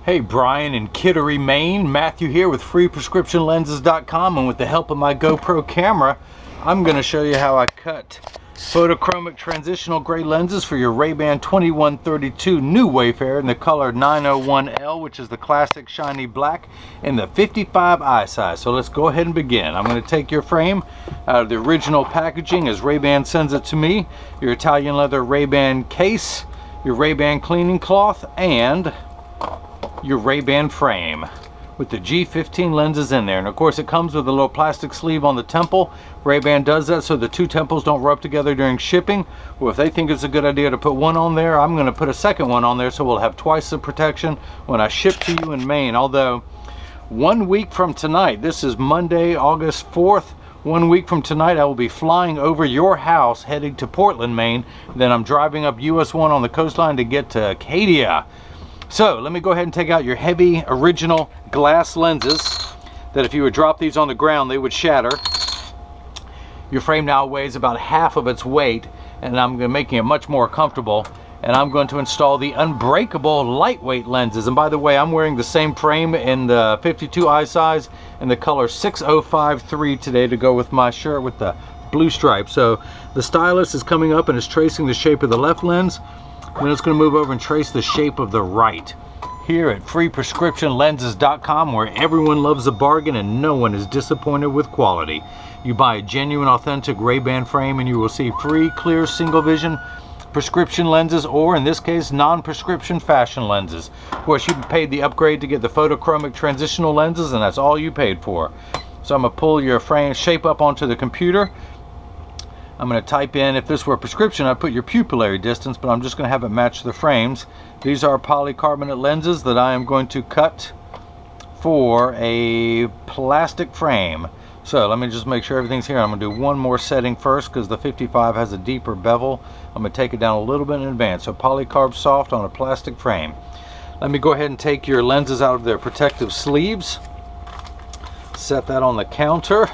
Hey, Brian in Kittery, Maine. Matthew here with freeprescriptionlenses.com, and with the help of my GoPro camera, I'm going to show you how I cut photochromic transitional gray lenses for your RayBan 2132 new Wayfarer in the color 901L, which is the classic shiny black, in the 55 eye size. So let's go ahead and begin. I'm going to take your frame out of the original packaging as RayBan sends it to me, your Italian leather RayBan case, your RayBan cleaning cloth, and your RayBan frame with the G15 lenses in there. And of course it comes with a little plastic sleeve on the temple. RayBan does that so the two temples don't rub together during shipping. Well, if they think it's a good idea to put one on there, I'm going to put a second one on there so we'll have twice the protection when I ship to you in Maine. Although 1 week from tonight, this is Monday, August 4th, 1 week from tonight I will be flying over your house heading to Portland, Maine. Then I'm driving up US 1 on the coastline to get to Acadia. So let me go ahead and take out your heavy original glass lenses that if you would drop these on the ground they would shatter. Your frame now weighs about half of its weight, and I'm making it much more comfortable, and I'm going to install the unbreakable lightweight lenses. And by the way, I'm wearing the same frame in the 52 eye size in the color 6053 today to go with my shirt with the blue stripe. So the stylus is coming up and is tracing the shape of the left lens. Then it's going to move over and trace the shape of the right. Here at freeprescriptionlenses.com, where everyone loves a bargain and no one is disappointed with quality. You buy a genuine, authentic RayBan frame and you will see free, clear, single vision prescription lenses, or in this case, non-prescription fashion lenses. Of course, you paid the upgrade to get the photochromic transitional lenses, and that's all you paid for. So I'm going to pull your frame shape up onto the computer. I'm going to type in, if this were a prescription, I'd put your pupillary distance, but I'm just going to have it match the frames. These are polycarbonate lenses that I am going to cut for a plastic frame. So let me just make sure everything's here. I'm going to do one more setting first because the 55 has a deeper bevel. I'm going to take it down a little bit in advance. So polycarb soft on a plastic frame. Let me go ahead and take your lenses out of their protective sleeves. Set that on the counter.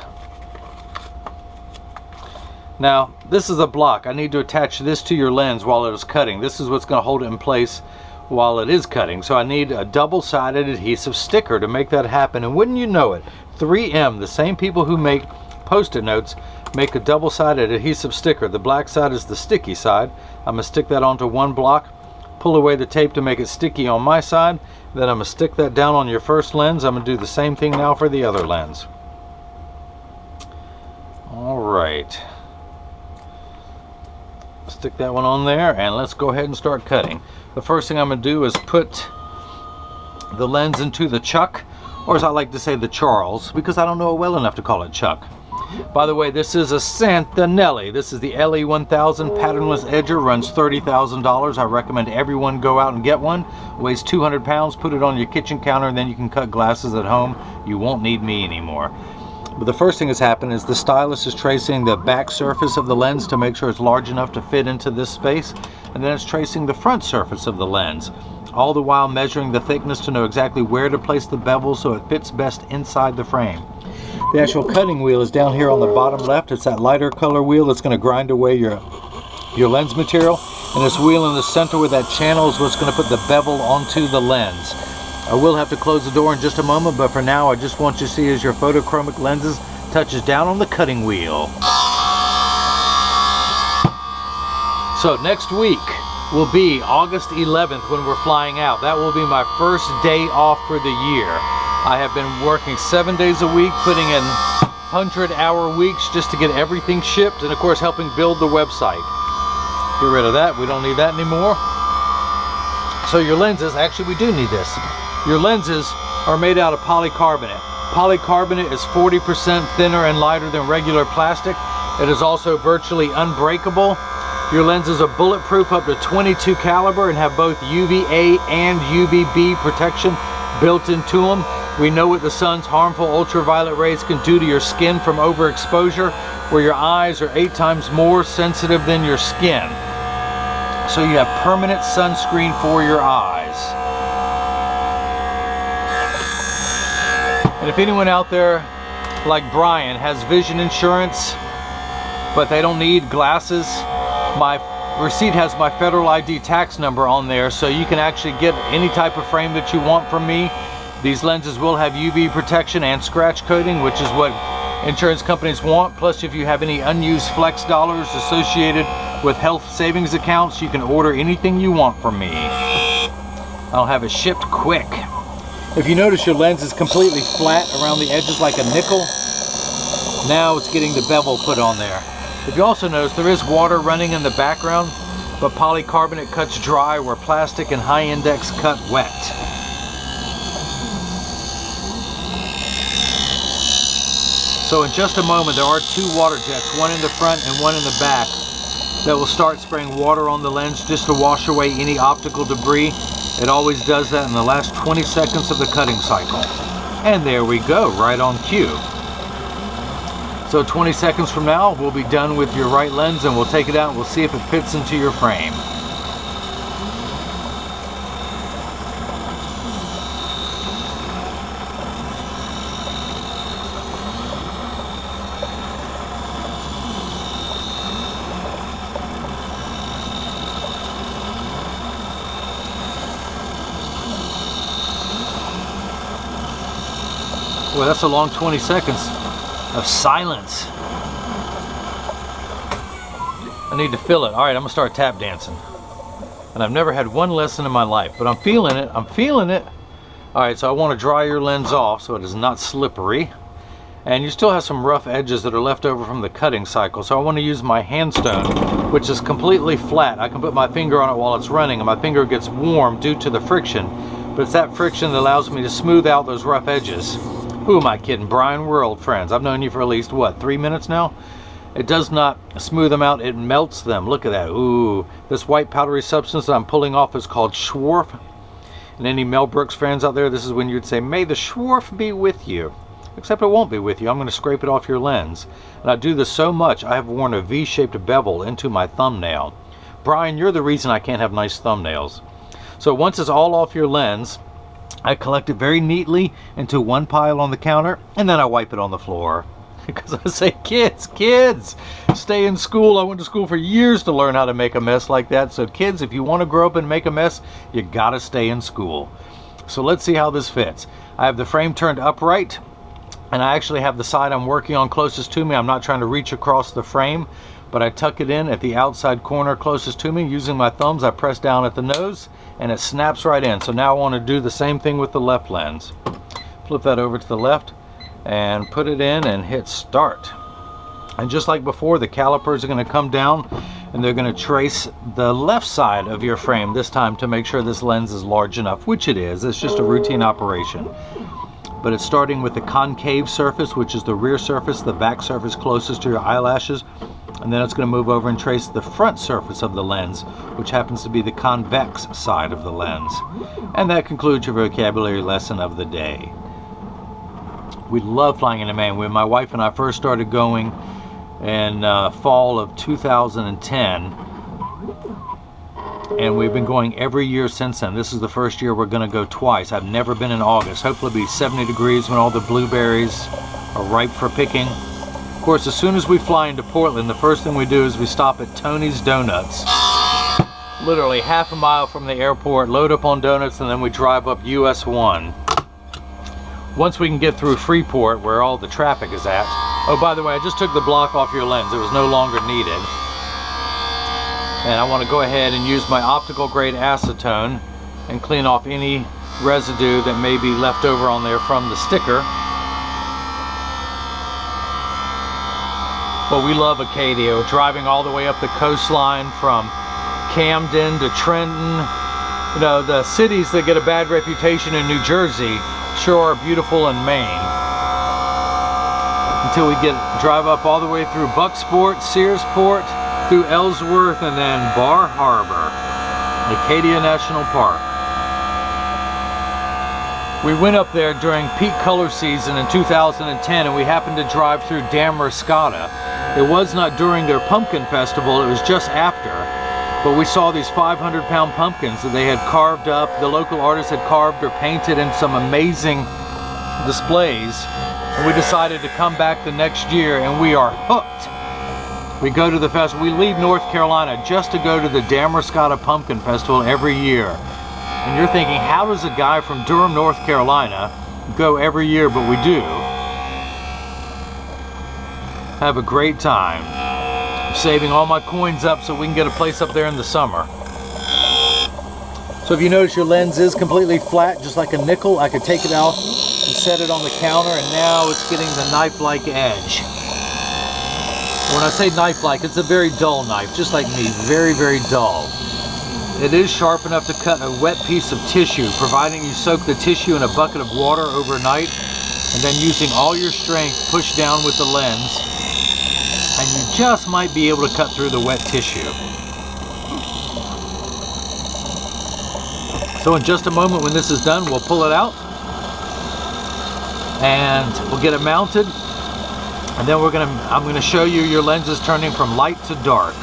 Now, this is a block. I need to attach this to your lens while it is cutting. This is what's going to hold it in place while it is cutting. So I need a double-sided adhesive sticker to make that happen. And wouldn't you know it, 3M, the same people who make Post-it notes, make a double-sided adhesive sticker. The black side is the sticky side. I'm going to stick that onto one block, pull away the tape to make it sticky on my side. Then I'm going to stick that down on your first lens. I'm going to do the same thing now for the other lens. All right. Stick that one on there, and let's go ahead and start cutting. The first thing I'm going to do is put the lens into the chuck, or as I like to say, the Charles, because I don't know it well enough to call it chuck. By the way, this is a Santinelli. This is the LE1000 patternless edger, runs $30,000. I recommend everyone go out and get one. Weighs 200 pounds. Put it on your kitchen counter, and then you can cut glasses at home. You won't need me anymore. But the first thing that's happened is the stylus is tracing the back surface of the lens to make sure it's large enough to fit into this space, and then it's tracing the front surface of the lens, all the while measuring the thickness to know exactly where to place the bevel so it fits best inside the frame. The actual cutting wheel is down here on the bottom left. It's that lighter color wheel that's going to grind away your lens material, and this wheel in the center with that channel is what's going to put the bevel onto the lens. I will have to close the door in just a moment, but for now I just want you to see as your photochromic lenses touches down on the cutting wheel. So next week will be August 11th when we're flying out. That will be my first day off for the year. I have been working 7 days a week, putting in 100-hour weeks just to get everything shipped, and of course helping build the website. Get rid of that, we don't need that anymore. So your lenses, actually we do need this. Your lenses are made out of polycarbonate. Polycarbonate is 40% thinner and lighter than regular plastic. It is also virtually unbreakable. Your lenses are bulletproof up to 22 caliber and have both UVA and UVB protection built into them. We know what the sun's harmful ultraviolet rays can do to your skin from overexposure, where your eyes are 8 times more sensitive than your skin. So you have permanent sunscreen for your eyes. And if anyone out there like Brian has vision insurance but they don't need glasses, my receipt has my federal ID tax number on there, so you can actually get any type of frame that you want from me. These lenses will have UV protection and scratch coating, which is what insurance companies want. Plus, if you have any unused flex dollars associated with health savings accounts, you can order anything you want from me. I'll have it shipped quick. If you notice, your lens is completely flat around the edges like a nickel. Now it's getting the bevel put on there. If you also notice, there is water running in the background, but polycarbonate cuts dry where plastic and high index cut wet. So in just a moment, there are 2 water jets, one in the front and one in the back, that will start spraying water on the lens just to wash away any optical debris. It always does that in the last 20 seconds of the cutting cycle. And there we go, right on cue. So 20 seconds from now, we'll be done with your right lens, and we'll take it out and we'll see if it fits into your frame. Well, that's a long 20 seconds of silence. I need to fill it. All right, I'm gonna start tap dancing. And I've never had one lesson in my life, but I'm feeling it. I'm feeling it. All right, so I want to dry your lens off so it is not slippery. And you still have some rough edges that are left over from the cutting cycle. So I want to use my hand stone, which is completely flat. I can put my finger on it while it's running, and my finger gets warm due to the friction. But it's that friction that allows me to smooth out those rough edges. Who am I kidding? Brian, we're old friends. I've known you for at least, what, 3 minutes now? It does not smooth them out, it melts them. Look at that. Ooh, this white powdery substance that I'm pulling off is called Schwarf. And any Mel Brooks fans out there, this is when you'd say, may the Schwarf be with you. Except it won't be with you. I'm going to scrape it off your lens. And I do this so much, I have worn a V-shaped bevel into my thumbnail. Brian, you're the reason I can't have nice thumbnails. So once it's all off your lens, I collect it very neatly into one pile on the counter, and then I wipe it on the floor. Because I say, kids, stay in school. I went to school for years to learn how to make a mess like that. So kids, if you want to grow up and make a mess, you gotta stay in school. So let's see how this fits. I have the frame turned upright, and I actually have the side I'm working on closest to me. I'm not trying to reach across the frame, but I tuck it in at the outside corner closest to me. Using my thumbs, I press down at the nose, and it snaps right in. So now I want to do the same thing with the left lens. Flip that over to the left and put it in and hit start. And just like before, the calipers are going to come down and they're going to trace the left side of your frame this time to make sure this lens is large enough, which it is. It's just a routine operation. But it's starting with the concave surface, which is the rear surface, the back surface closest to your eyelashes. And then it's going to move over and trace the front surface of the lens, which happens to be the convex side of the lens. And that concludes your vocabulary lesson of the day. We love flying into Maine. When my wife and I first started going in fall of 2010, and we've been going every year since then. This is the first year we're going to go twice. I've never been in August. Hopefully it'll be 70 degrees when all the blueberries are ripe for picking. Of course, as soon as we fly into Portland, the first thing we do is we stop at Tony's Donuts. Literally half a mile from the airport, load up on donuts, and then we drive up US 1. Once we can get through Freeport, where all the traffic is at. Oh, by the way, I just took the block off your lens. It was no longer needed. And I want to go ahead and use my optical grade acetone and clean off any residue that may be left over on there from the sticker. But we love Acadia. We're driving all the way up the coastline from Camden to Trenton. You know, the cities that get a bad reputation in New Jersey sure are beautiful in Maine. Until we drive up all the way through Bucksport, Searsport, through Ellsworth, and then Bar Harbor, Acadia National Park. We went up there during peak color season in 2010, and we happened to drive through Damariscotta. It was not during their pumpkin festival, it was just after. But we saw these 500-pound pumpkins that they had carved up. The local artists had carved or painted in some amazing displays. And we decided to come back the next year, and we are hooked. We go to the festival. We leave North Carolina just to go to the Damascotta Pumpkin Festival every year. And you're thinking, how does a guy from Durham, North Carolina go every year? But we do. Have a great time. I'm saving all my coins up so we can get a place up there in the summer. So if you notice your lens is completely flat, just like a nickel, I could take it out and set it on the counter, and now it's getting the knife-like edge. When I say knife-like, it's a very dull knife, just like me, very, very dull. It is sharp enough to cut a wet piece of tissue, providing you soak the tissue in a bucket of water overnight, and then using all your strength, push down with the lens, and you just might be able to cut through the wet tissue. So in just a moment when this is done, we'll pull it out, and we'll get it mounted. And then I'm gonna show you your lenses turning from light to dark,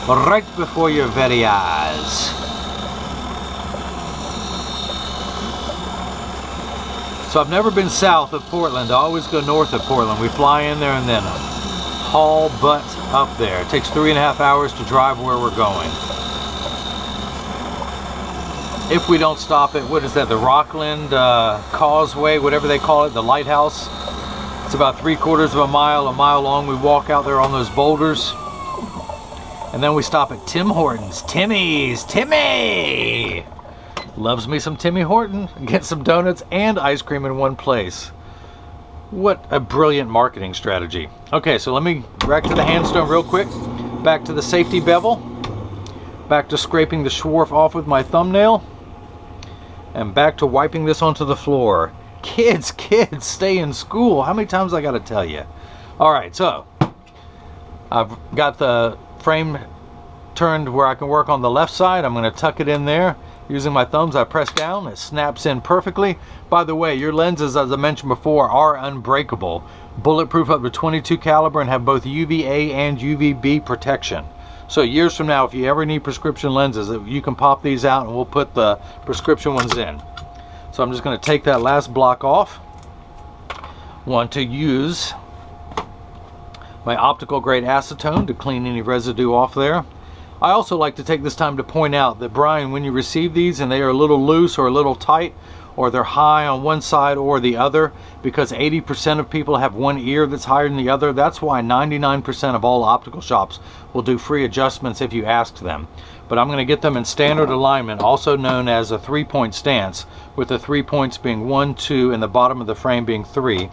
right before your very eyes. So I've never been south of Portland. I always go north of Portland. We fly in there and then haul butt up there. It takes 3.5 hours to drive where we're going. If we don't stop at, what is that, the Rockland Causeway, whatever they call it, the lighthouse. It's about 3/4 of a mile long. We walk out there on those boulders. And then we stop at Tim Hortons. Timmy! Loves me some Timmy Horton. Get some donuts and ice cream in one place. What a brilliant marketing strategy. Okay, so let me back to the handstone real quick. Back to the safety bevel. Back to scraping the swarf off with my thumbnail. And back to wiping this onto the floor. Kids, stay in school. How many times I gotta tell you? All right, so I've got the frame turned where I can work on the left side. I'm gonna tuck it in there. Using my thumbs, I press down, it snaps in perfectly. By the way, your lenses, as I mentioned before, are unbreakable. Bulletproof up to 22 caliber and have both UVA and UVB protection. So years from now, if you ever need prescription lenses, you can pop these out and we'll put the prescription ones in. So I'm just going to take that last block off. Want to use my optical grade acetone to clean any residue off there. I also like to take this time to point out that, Brian, when you receive these and they are a little loose or a little tight, or they're high on one side or the other, because 80% of people have one ear that's higher than the other, that's why 99% of all optical shops will do free adjustments if you ask them. But I'm going to get them in standard alignment, also known as a 3-point stance, with the 3 points being 1, 2, and the bottom of the frame being 3.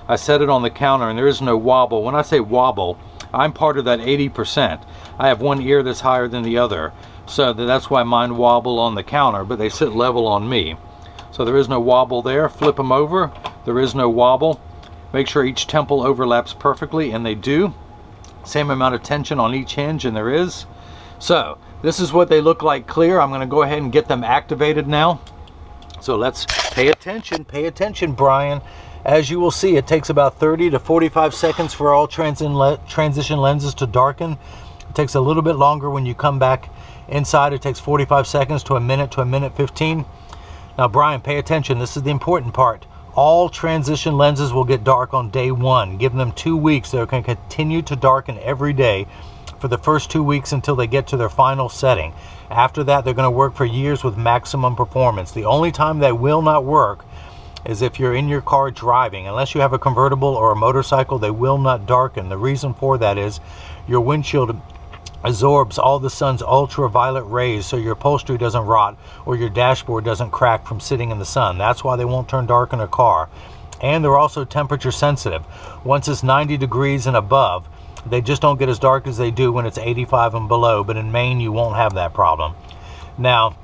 I set it on the counter and there is no wobble. When I say wobble, I'm part of that 80%. I have one ear that's higher than the other, so that's why mine wobble on the counter, but they sit level on me. So there is no wobble there. Flip them over, there is no wobble. Make sure each temple overlaps perfectly, and they do. Same amount of tension on each hinge, and there is. So this is what they look like clear. I'm going to go ahead and get them activated now. So let's pay attention, Brian. As you will see, it takes about 30 to 45 seconds for all transition lenses to darken. It takes a little bit longer when you come back inside. It takes 45 seconds to a minute 15. Now, Brian, pay attention. This is the important part. All transition lenses will get dark on day 1. Give them 2 weeks. They're going to continue to darken every day for the first 2 weeks until they get to their final setting. After that, they're going to work for years with maximum performance. The only time they will not work is if you're in your car driving. Unless you have a convertible or a motorcycle, they will not darken. The reason for that is your windshield absorbs all the sun's ultraviolet rays, so your upholstery doesn't rot or your dashboard doesn't crack from sitting in the sun. That's why they won't turn dark in a car. And they're also temperature sensitive. Once it's 90 degrees and above, they just don't get as dark as they do when it's 85 and below. But in Maine, you won't have that problem. Now,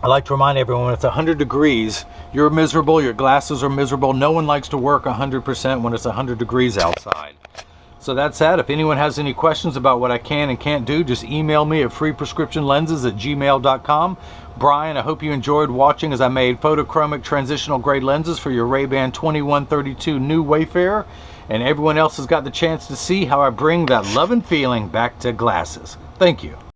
I like to remind everyone, when it's 100 degrees, you're miserable, your glasses are miserable. No one likes to work 100% when it's 100 degrees outside. So that's that. If anyone has any questions about what I can and can't do, just email me at freeprescriptionlenses@gmail.com. Brian, I hope you enjoyed watching as I made photochromic transitional grade lenses for your RayBan 2132 new Wayfarer. And everyone else has got the chance to see how I bring that love and feeling back to glasses. Thank you.